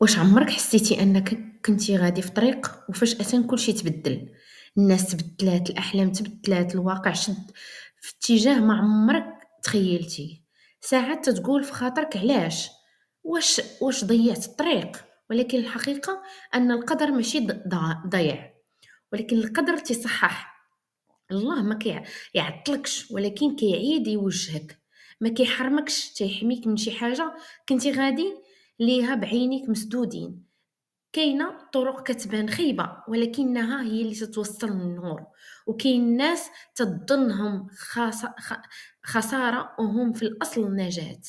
واش عمرك حسيتي أنك كنتِ غادي في طريق وفجأةً كلشي تبدّل، الناس تبدلات، الأحلام تبدلات، الواقع شد في اتجاه ما عمرك تخيّلتيه، ساعات تتقول في خاطرك علاش، واش ضيّعت الطريق، ولكن الحقيقة أن القدر ماشي ضايع، ولكن القدر تيصحّح. الله ما يعطّلكش ولكن كيعيد يوجّهك، ما كيحرمكش، تيحميك من شي حاجة كنتِ غادي ليها بعينيك مسدودين. كاينة طرق كتبان خايبة ولكنها هي اللي تتوصّل للنور، وكاين ناس تظنهم خسارة وهم في الأصل نجاة.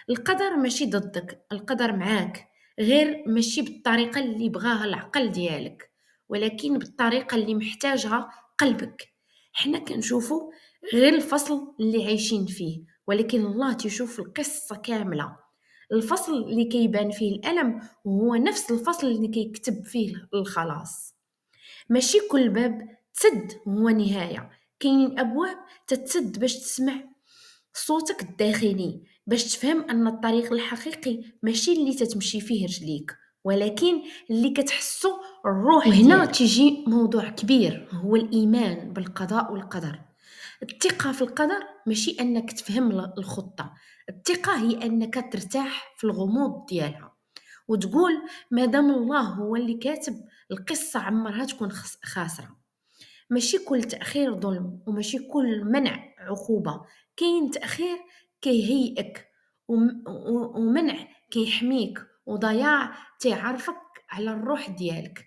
القدر ماشي ضدك، القدر معاك، غير ماشي بالطريقة اللي بغاها العقل ديالك، ولكن بالطريقة اللي محتاجها قلبك. حنا كنشوفو غير الفصل اللي عايشين فيه، ولكن الله تيشوف القصة كاملة. الفصل اللي كيبان فيه الألم هو نفس الفصل اللي كيكتب فيه الخلاص. ماشي كل باب تسد هو نهاية، كاينين أبواب تتسد باش تسمع صوتك الداخلي، باش تفهم أن الطريق الحقيقي ماشي اللي تتمشي فيه رجليك، ولكن اللي كتحسّو الروح وهنا ديالك. تيجي موضوع كبير هو الإيمان بالقضاء والقدر. الثقة في القدر ماشي أنك تفهم الخطة، الثقة هي أنك ترتاح في الغموض ديالها، وتقول ما دام الله هو اللي كاتب القصة عمرها تكون خاسرة. ماشي كل تأخير ظلم وماشي كل منع عقوبة، كاين تأخير كيهيئك ومنع كيحميك وضياع تيعرفك على الروح ديالك.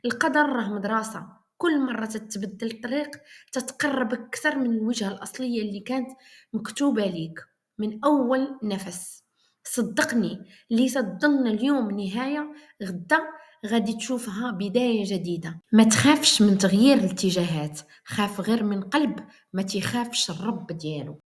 القدر راه مدرسة، كل مرة تتبدل الطريق تتقربك أكثر من الوجهة الأصلية اللي كانت مكتوبة ليك من أول نفس. صدقني، اللي تظن اليوم نهاية غدا غادي تشوفها بداية جديدة. ما تخافش من تغيير الاتجاهات، خاف غير من قلب ما تيخافش الرب ديالو.